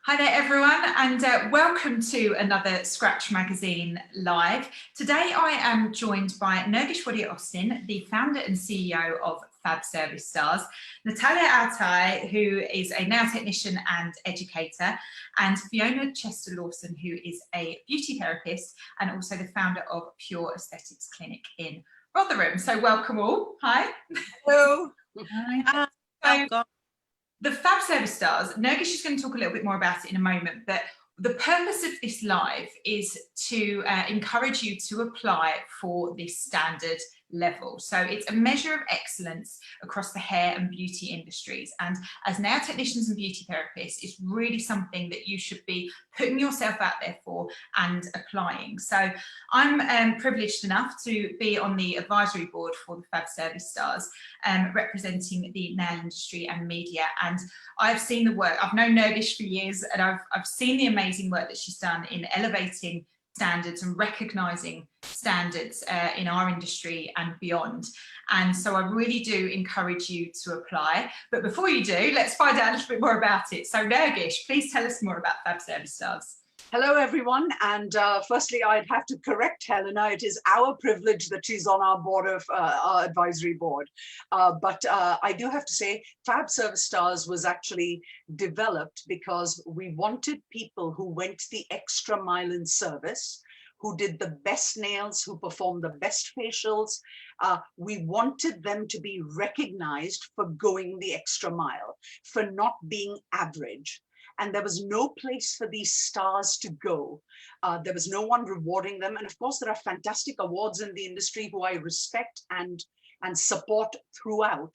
Hi there everyone, and welcome to another Scratch Magazine Live. Today I am joined by Nergish Wadia-Austin, the founder and CEO of PHAB Service Stars, Nataliya Al'Ta-ai, who is a nail technician and educator, and Fiona Chester-Lawson, who is a beauty therapist and also the founder of Pure Aesthetics Clinic in Rotherham. So welcome all. Hi. Hello. Hi. The PHAB Service Stars, Nergish is going to talk a little bit more about it in a moment, but the purpose of this live is to encourage you to apply for this standard level. So it's a measure of excellence across the hair and beauty industries. And as nail technicians and beauty therapists, it's really something that you should be putting yourself out there for and applying. So I'm privileged enough to be on the advisory board for the PHAB Service Stars, representing the nail industry and media. And I've seen the work, I've known Nergish for years, and I've seen the amazing work that she's done in elevating standards and recognising standards in our industry and beyond. And so I really do encourage you to apply. But before you do, let's find out a little bit more about it. So Nergish, please tell us more about PHAB Service Stars. Hello, everyone. And firstly, I'd have to correct Helena. It is our privilege that she's on our board of our advisory board. But I do have to say, PHAB Service Stars was actually developed because we wanted people who went the extra mile in service, who did the best nails, who performed the best facials. We wanted them to be recognized for going the extra mile, for not being average. And there was no place for these stars to go. There was no one rewarding them. And of course, there are fantastic awards in the industry who I respect and support throughout.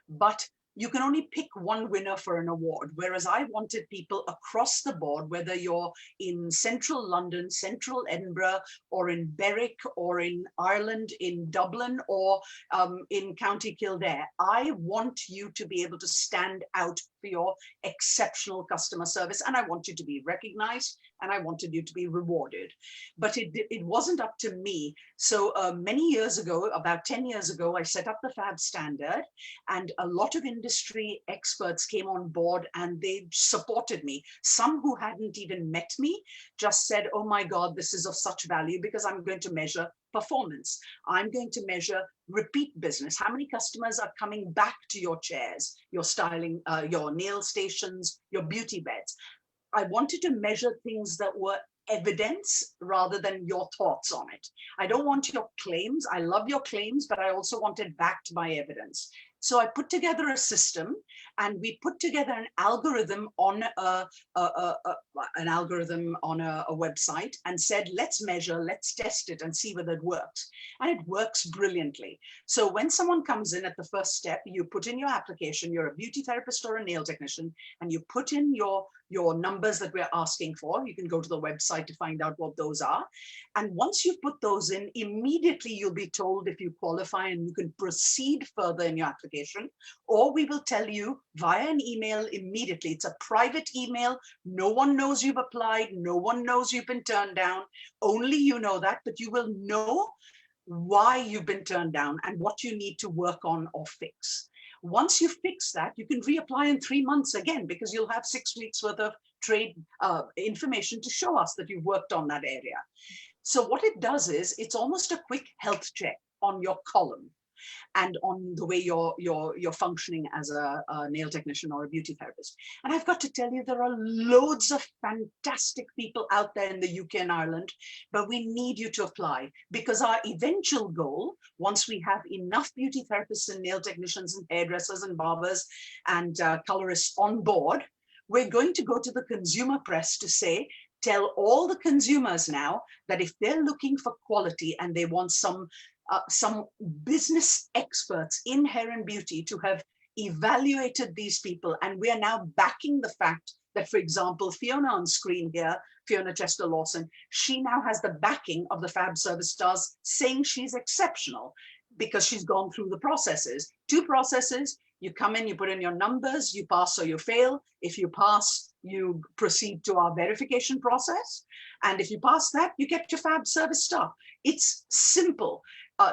But you can only pick one winner for an award, whereas I wanted people across the board, whether you're in central London, central Edinburgh, or in Berwick, or in Ireland, in Dublin, or in County Kildare. I want you to be able to stand out for your exceptional customer service, and I want you to be recognized, and I wanted you to be rewarded. But it wasn't up to me. So many years ago, about 10 years ago, I set up the PHAB standard, and a lot of industry experts came on board and they supported me. Some who hadn't even met me just said, oh my God, this is of such value because I'm going to measure performance. I'm going to measure repeat business. How many customers are coming back to your chairs, your styling, your nail stations, your beauty beds? I wanted to measure things that were evidence rather than your thoughts on it. I don't want your claims. I love your claims, but I also want it backed by evidence. So I put together a system, and we put together an algorithm on a website and said, let's measure, let's test it and see whether it works. And it works brilliantly. So when someone comes in at the first step, you put in your application, you're a beauty therapist or a nail technician, and you put in your numbers that we're asking for. You can go to the website to find out what those are. And once you put those in, immediately you'll be told if you qualify and you can proceed further in your application, or we will tell you via an email immediately. It's a private email. No one knows you've applied. No one knows you've been turned down. Only you know that, but you will know why you've been turned down and what you need to work on or fix. Once you fix that, you can reapply in 3 months again, because you'll have 6 weeks worth of trade information to show us that you've worked on that area. So what it does is it's almost a quick health check on your column and on the way you're functioning as a nail technician or a beauty therapist. And I've got to tell you, there are loads of fantastic people out there in the UK and Ireland, but we need you to apply, because our eventual goal, once we have enough beauty therapists and nail technicians and hairdressers and barbers and colorists on board, we're going to go to the consumer press to say, tell all the consumers now that if they're looking for quality and they want some business experts in hair and beauty to have evaluated these people, and we are now backing the fact that, for example, Fiona on screen here, Fiona Chester-Lawson, she now has the backing of the PHAB Service Stars saying she's exceptional because she's gone through the processes. 2 processes, you come in, you put in your numbers, you pass or you fail. If you pass, you proceed to our verification process. And if you pass that, you get your PHAB Service Star. It's simple.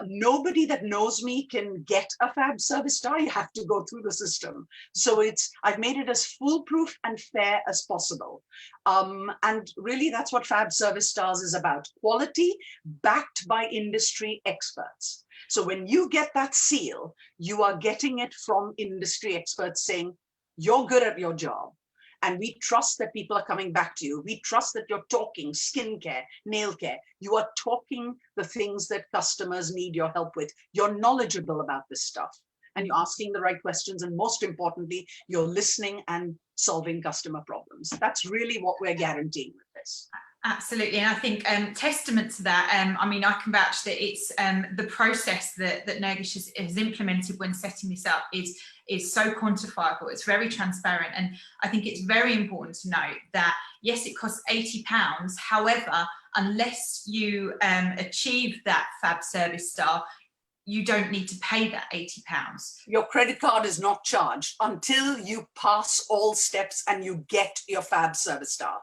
Nobody that knows me can get a PHAB Service Star. You have to go through the system. So I've made it as foolproof and fair as possible. And really that's what PHAB Service Stars is about. Quality backed by industry experts. So when you get that seal, you are getting it from industry experts saying, you're good at your job. And we trust that people are coming back to you. We trust that you're talking skincare, nail care. You are talking the things that customers need your help with. You're knowledgeable about this stuff and you're asking the right questions. And most importantly, you're listening and solving customer problems. That's really what we're guaranteeing with this. Absolutely, and I think testament to that, I mean, I can vouch that it's the process that Nergish has implemented when setting this up is so quantifiable, it's very transparent, and I think it's very important to note that, yes, it costs £80, however, unless you achieve that PHAB Service Star, you don't need to pay that £80. Your credit card is not charged until you pass all steps and you get your PHAB Service Star.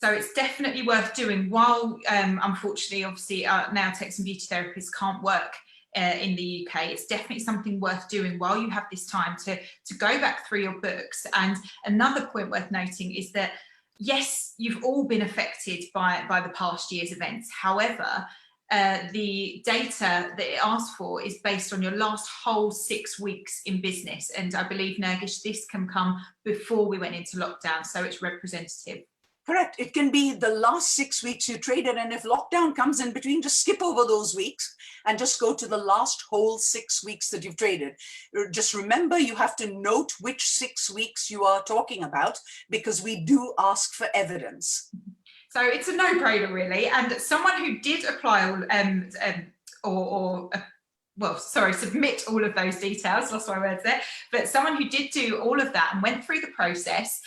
So it's definitely worth doing while, unfortunately, obviously, nail techs and beauty therapists can't work in the UK. It's definitely something worth doing while you have this time to go back through your books. And another point worth noting is that, yes, you've all been affected by the past year's events. However, the data that it asks for is based on your last whole 6 weeks in business. And I believe, Nergish, this can come before we went into lockdown, so it's representative. Correct. It can be the last 6 weeks you traded, and if lockdown comes in between, just skip over those weeks and just go to the last whole 6 weeks that you've traded. Just remember, you have to note which 6 weeks you are talking about, because we do ask for evidence. So it's a no-brainer, really. And someone who did apply submit all of those details, lost my words there, but someone who did do all of that and went through the process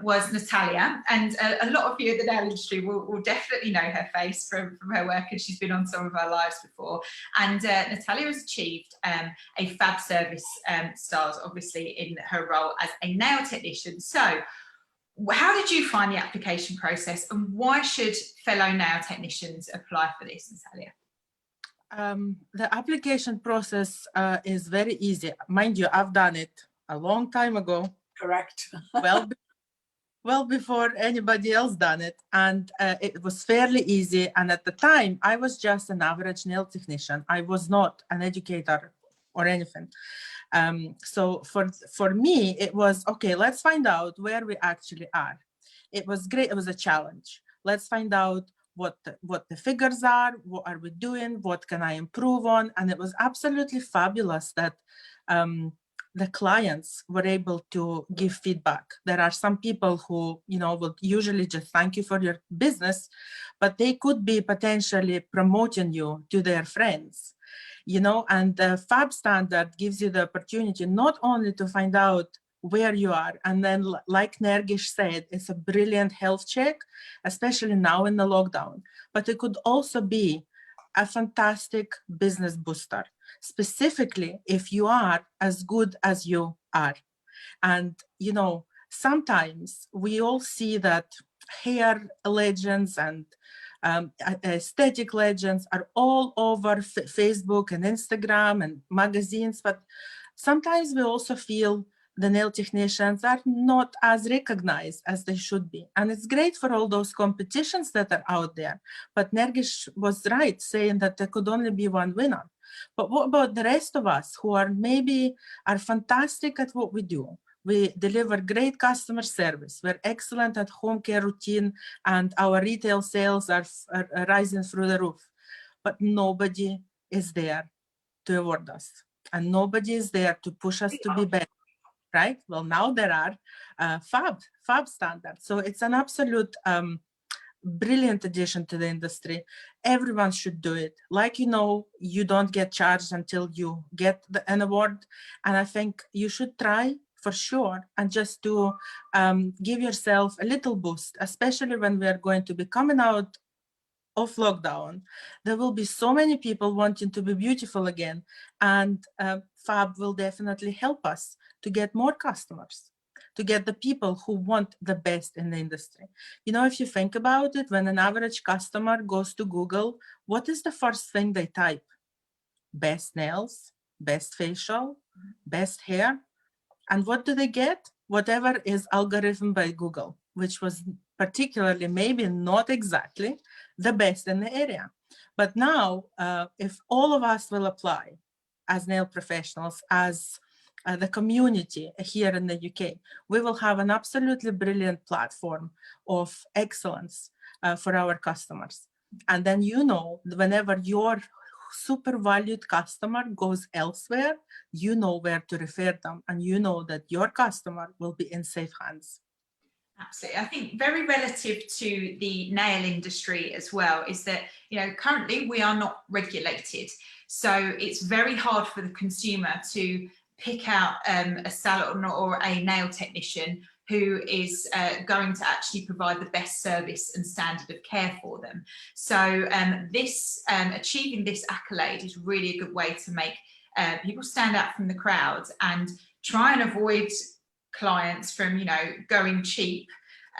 was Nataliya, and a lot of you in the nail industry will definitely know her face from her work, and she's been on some of our lives before. And Nataliya has achieved a PHAB Service Stars, obviously in her role as a nail technician. So how did you find the application process, and why should fellow nail technicians apply for this, Nataliya? The application process is very easy. Mind you, I've done it a long time ago. Correct. well before anybody else done it, and it was fairly easy. And at the time, I was just an average nail technician. I was not an educator or anything. So for me, it was, okay, let's find out where we actually are. It was great. It was a challenge. Let's find out what the figures are, what are we doing, what can I improve on. And it was absolutely fabulous that the clients were able to give feedback. There are some people who, will usually just thank you for your business, but they could be potentially promoting you to their friends, and the PHAB standard gives you the opportunity not only to find out where you are, and then, like Nergish said, it's a brilliant health check, especially now in the lockdown, but it could also be a fantastic business booster, specifically if you are as good as you are. And, sometimes we all see that hair legends and aesthetic legends are all over Facebook and Instagram and magazines, but sometimes we also feel the nail technicians are not as recognized as they should be. And it's great for all those competitions that are out there. But Nergish was right saying that there could only be one winner. But what about the rest of us who are fantastic at what we do? We deliver great customer service. We're excellent at home care routine, and our retail sales are rising through the roof. But nobody is there to award us. And nobody is there to push us to be better. Right? Well, now there are PHAB standards. So it's an absolute brilliant addition to the industry. Everyone should do it. Like, you don't get charged until you get an award. And I think you should try for sure, and just to give yourself a little boost, especially when we are going to be coming out of lockdown. There will be so many people wanting to be beautiful again, and PHAB will definitely help us to get more customers, to get the people who want the best in the industry. If you think about it, when an average customer goes to Google, what is the first thing they type? best nails, best facial, best hair. And what do they get? Whatever is algorithm by Google, which was particularly maybe not exactly the best in the area. But now, if all of us will apply as nail professionals, as the community here in the UK, we will have an absolutely brilliant platform of excellence for our customers. And then, you know, whenever your super valued customer goes elsewhere, you know where to refer them, and you know that your customer will be in safe hands. Absolutely. I think very relative to the nail industry as well is that, you know, currently we are not regulated. So it's very hard for the consumer to pick out a salon or a nail technician who is going to actually provide the best service and standard of care for them. So achieving this accolade is really a good way to make people stand out from the crowd and try and avoid clients from, you know, going cheap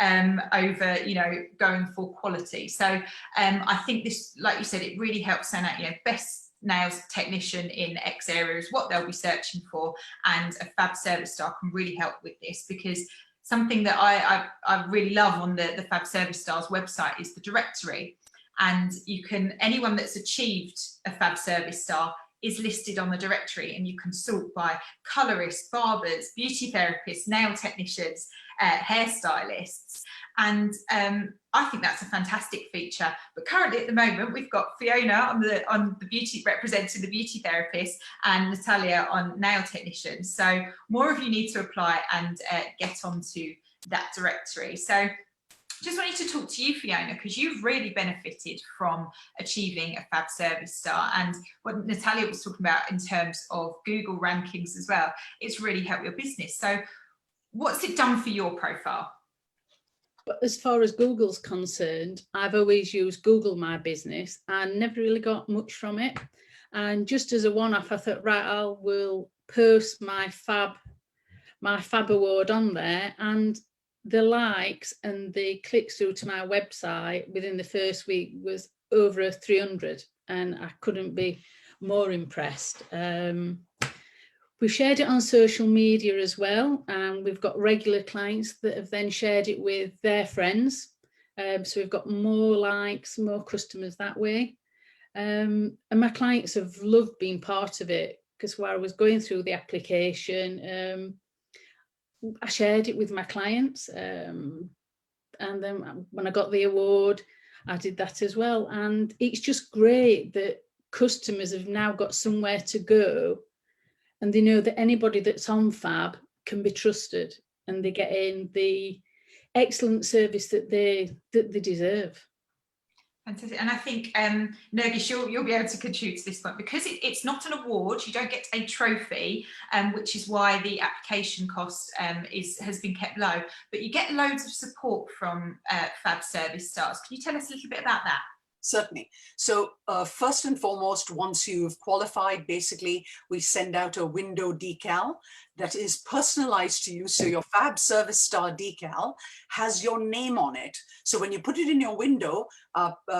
over, you know, going for quality. So I think this, like you said, it really helps stand out, you know, best nails technician in X areas, what they'll be searching for, and a PHAB Service Star can really help with this, because something that I really love on the PHAB Service Stars website is the directory. And you can, anyone that's achieved a PHAB Service Star is listed on the directory, and you can sort by colorists, barbers, beauty therapists, nail technicians, hairstylists. And I think that's a fantastic feature. But currently at the moment, we've got Fiona on the beauty, representing the beauty therapist, and Nataliya on nail technicians. So more of you need to apply and get onto that directory. So just wanted to talk to you, Fiona, because you've really benefited from achieving a PHAB Service Star, and what Nataliya was talking about in terms of Google rankings as well, it's really helped your business. So what's it done for your profile? But as far as Google's concerned, I've always used Google My Business and never really got much from it. And just as a one-off, I thought, right, I will post my PHAB award on there, and the likes and the clicks through to my website within the first week was over 300, and I couldn't be more impressed. We shared it on social media as well, and we've got regular clients that have then shared it with their friends. So we've got more likes, more customers that way. And my clients have loved being part of it, because while I was going through the application, I shared it with my clients. And then when I got the award, I did that as well. And it's just great that customers have now got somewhere to go, and they know that anybody that's on PHAB can be trusted, and they get in the excellent service that they deserve. Fantastic. And I think, Nergish, you'll be able to contribute to this point, because it's not an award, you don't get a trophy, which is why the application cost has been kept low, but you get loads of support from PHAB Service Stars. Can you tell us a little bit about that? Certainly. So first and foremost, once you've qualified, basically, we send out a window decal that is personalized to you. So your PHAB Service Star decal has your name on it. So when you put it in your window,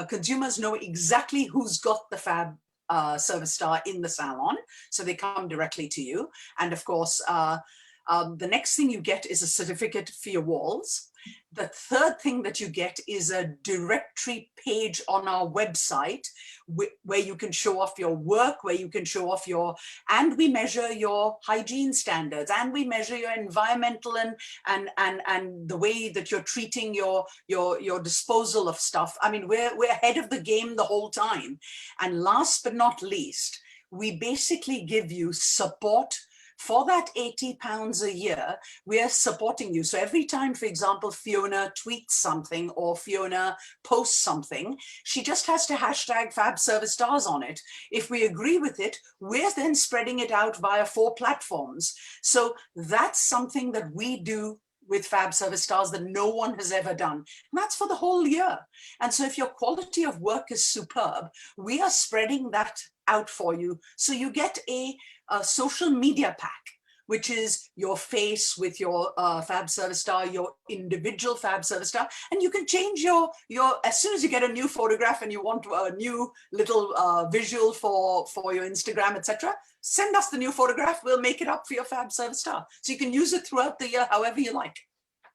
consumers know exactly who's got the PHAB Service Star in the salon. So they come directly to you. And of course, the next thing you get is a certificate for your walls. The third thing that you get is a directory page on our website where you can show off your work, where you can show off and we measure your hygiene standards, and we measure your environmental and the way that you're treating your disposal of stuff. I mean, we're ahead of the game the whole time. And last but not least, we basically give you support. For that £80 a year, we are supporting you. So every time, for example, Fiona tweets something or Fiona posts something, she just has to hashtag PHAB Service Stars on it. If we agree with it, we're then spreading it out via 4 platforms. So that's something that we do with PHAB Service Stars that no one has ever done. And that's for the whole year. And so if your quality of work is superb, we are spreading that out for you. So you get a social media pack which is your face with your PHAB Service Star, your individual PHAB Service Star, and you can change your as soon as you get a new photograph and you want a new little visual for your Instagram, etc. Send us the new photograph. We'll make it up for your PHAB Service Star, so you can use it throughout the year, however you like.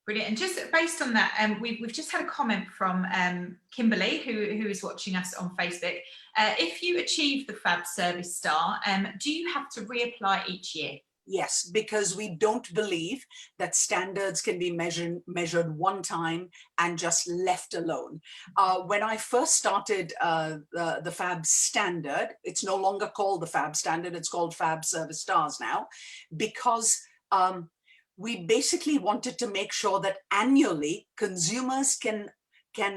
Brilliant. And just based on that, we've just had a comment from Kimberly, who is watching us on Facebook. If you achieve the PHAB Service Star, do you have to reapply each year? Yes, because we don't believe that standards can be measured one time and just left alone. When I first started the PHAB standard, it's no longer called the PHAB standard, it's called PHAB Service Stars now, because we basically wanted to make sure that annually consumers can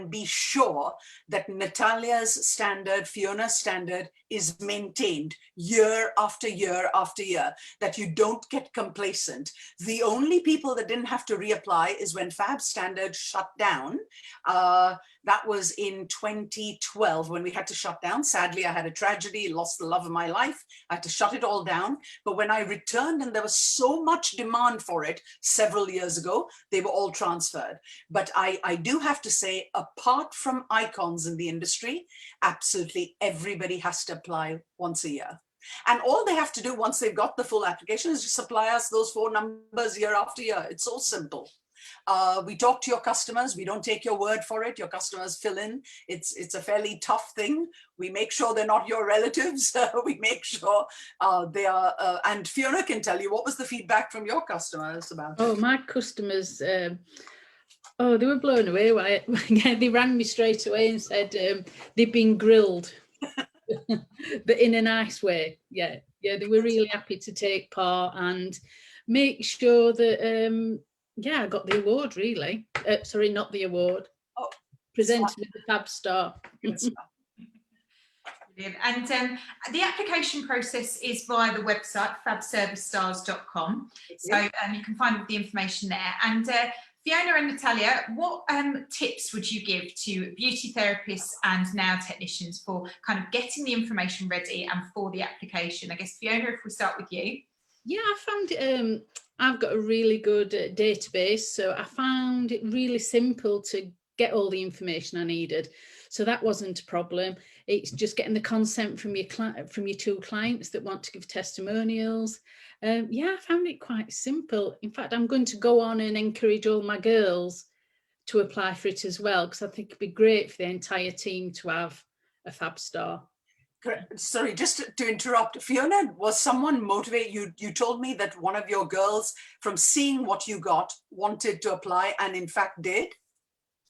be sure that Nataliya's standard, Fiona's standard is maintained year after year after year, that you don't get complacent. The only people that didn't have to reapply is when PHAB standard shut down. That was in 2012 when we had to shut down. Sadly, I had a tragedy, lost the love of my life. I had to shut it all down. But when I returned and there was so much demand for it several years ago, they were all transferred. But I do have to say, apart from icons in the industry, absolutely everybody has to apply once a year. And all they have to do once they've got the full application is just supply us those 4 numbers year after year. It's so simple. We talk to your customers. We don't take your word for it. Your customers fill in. It's a fairly tough thing. We make sure they're not your relatives. We make sure they are. And Fiona can tell you, what was the feedback from your customers about it? Oh, my customers, they were blown away. They rang me straight away and said they've been grilled, but in a nice way. Yeah, they were really happy to take part and make sure that I got the award, really. Sorry, not the award. Oh, presented with the PHAB Star. Brilliant. And the application process is via the website phabservicestars.com. So you can find all the information there. And Fiona and Nataliya, what tips would you give to beauty therapists and nail technicians for kind of getting the information ready and for the application? I guess, Fiona, if we start with you. Yeah, I found I've got a really good database, so I found it really simple to get all the information I needed. So that wasn't a problem. It's just getting the consent from your 2 clients that want to give testimonials. I found it quite simple. In fact, I'm going to go on and encourage all my girls to apply for it as well, because I think it'd be great for the entire team to have a PHAB Star. Sorry, just to interrupt, Fiona, was someone motivated you? You told me that one of your girls, from seeing what you got, wanted to apply and in fact did.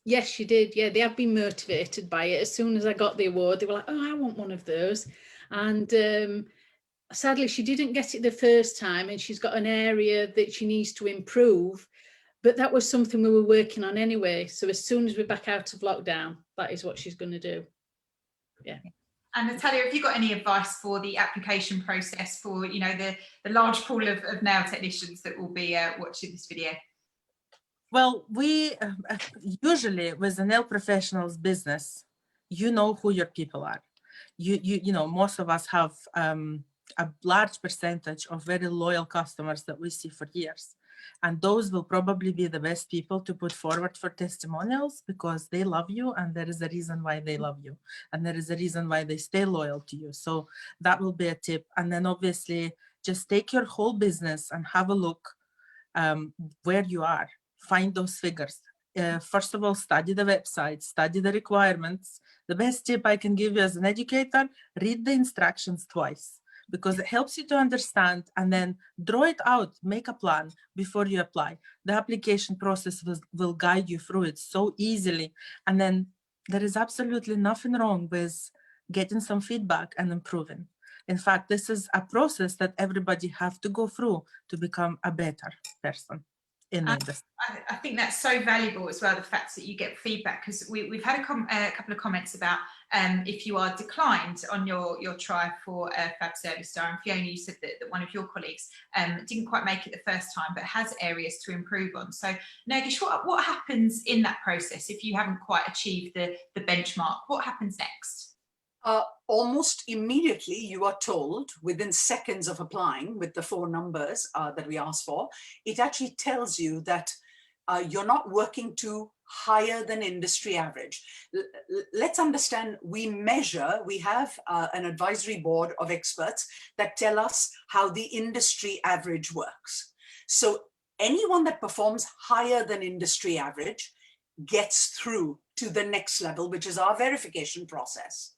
Yes, she did. Yeah, they have been motivated by it. As soon as I got the award, they were like, oh, I want one of those. And sadly, she didn't get it the first time, and she's got an area that she needs to improve. But that was something we were working on anyway. So as soon as we're back out of lockdown, that is what she's going to do. Yeah. And Nataliya, have you got any advice for the application process for, the large pool of nail technicians that will be watching this video? Well, we usually with a nail professional's business, you know who your people are. You know, most of us have a large percentage of very loyal customers that we see for years. And those will probably be the best people to put forward for testimonials, because they love you and there is a reason why they love you. And there is a reason why they stay loyal to you. So that will be a tip. And then obviously just take your whole business and have a look where you are. Find those figures. First of all, study the website, study the requirements. The best tip I can give you as an educator, read the instructions twice, because it helps you to understand and then draw it out, make a plan before you apply. The application process will guide you through it so easily. And then there is absolutely nothing wrong with getting some feedback and improving. In fact, this is a process that everybody have to go through to become a better person in the industry. I think that's so valuable as well, the fact that you get feedback, because we've had a couple of comments about if you are declined on your try for a PHAB Service Star. And Fiona, you said that one of your colleagues didn't quite make it the first time, but has areas to improve on. So Nergish, what happens in that process if you haven't quite achieved the benchmark? What happens next? Almost immediately, you are told within seconds of applying with the 4 numbers that we asked for, it actually tells you that you're not working to higher than industry average. Let's understand, we have an advisory board of experts that tell us how the industry average works. So anyone that performs higher than industry average gets through to the next level, which is our verification process.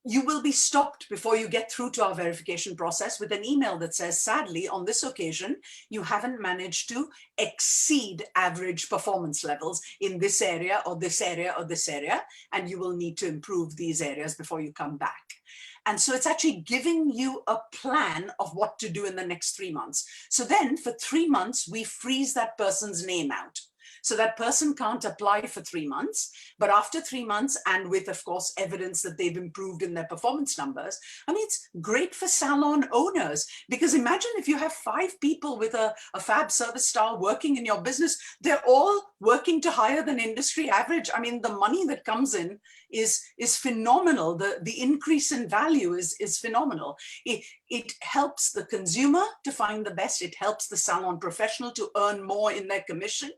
You will be stopped before you get through to our verification process with an email that says, sadly, on this occasion, you haven't managed to exceed average performance levels in this area or this area or this area, and you will need to improve these areas before you come back. And so it's actually giving you a plan of what to do in the next 3 months. So then for 3 months, we freeze that person's name out. So that person can't apply for 3 months, but after 3 months, and with, of course, evidence that they've improved in their performance numbers, I mean, it's great for salon owners, because imagine if you have 5 people with a PHAB Service Star working in your business, they're all working to higher than industry average. I mean, the money that comes in is phenomenal. The increase in value is phenomenal. It helps the consumer to find the best. It helps the salon professional to earn more in their commission.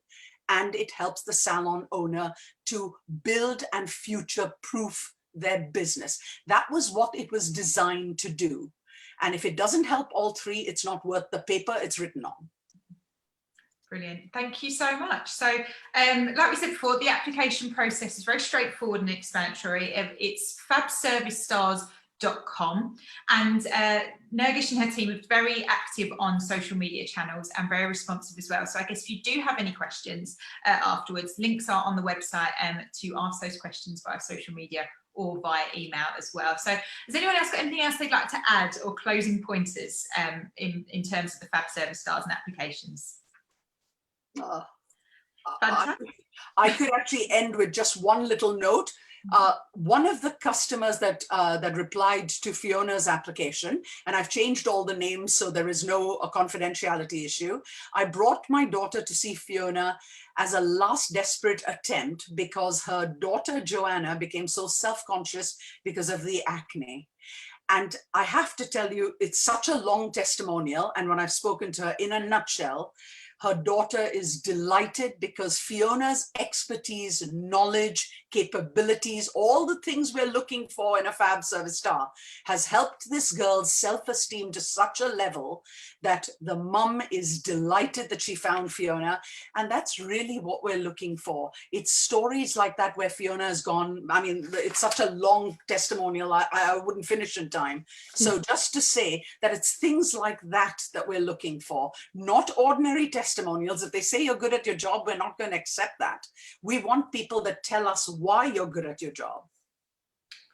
And it helps the salon owner to build and future-proof their business. That was what it was designed to do. And if it doesn't help all 3, it's not worth the paper it's written on. Brilliant. Thank you so much. So like we said before, the application process is very straightforward and explanatory. It's phabservicestars.com, and Nergish and her team are very active on social media channels and very responsive as well. So I guess if you do have any questions afterwards, links are on the website to ask those questions via social media or via email as well. So has anyone else got anything else they'd like to add or closing pointers in terms of the PHAB Service Stars and applications? I could actually end with just one little note. One of the customers that replied to Fiona's application, and I've changed all the names so there is no confidentiality issue. I brought my daughter to see Fiona as a last desperate attempt because her daughter Joanna became so self-conscious because of the acne. And I have to tell you, it's such a long testimonial. And when I've spoken to her, in a nutshell, her daughter is delighted because Fiona's expertise, knowledge, capabilities, all the things we're looking for in a PHAB Service Star has helped this girl's self-esteem to such a level that the mum is delighted that she found Fiona. And that's really what we're looking for. It's stories like that where Fiona has gone. I mean, it's such a long testimonial, I wouldn't finish in time. So just to say that it's things like that that we're looking for, not ordinary testimonials. If they say you're good at your job, we're not going to accept that. We want people that tell us why you're good at your job.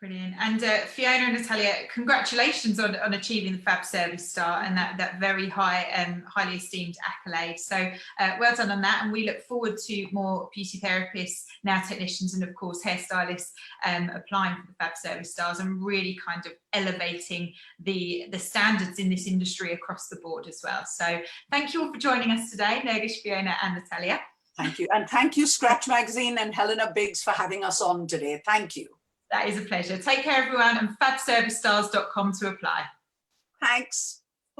Brilliant. And Fiona and Nataliya, congratulations on achieving the PHAB Service Star and that very highly esteemed accolade. So well done on that. And we look forward to more beauty therapists, nail technicians, and of course hairstylists applying for the PHAB Service Stars and really kind of elevating the standards in this industry across the board as well. So thank you all for joining us today, Nergish, Fiona and Nataliya. Thank you. And thank you, Scratch Magazine and Helena Biggs, for having us on today. Thank you. That is a pleasure. Take care, everyone, and phabservicestars.com to apply. Thanks.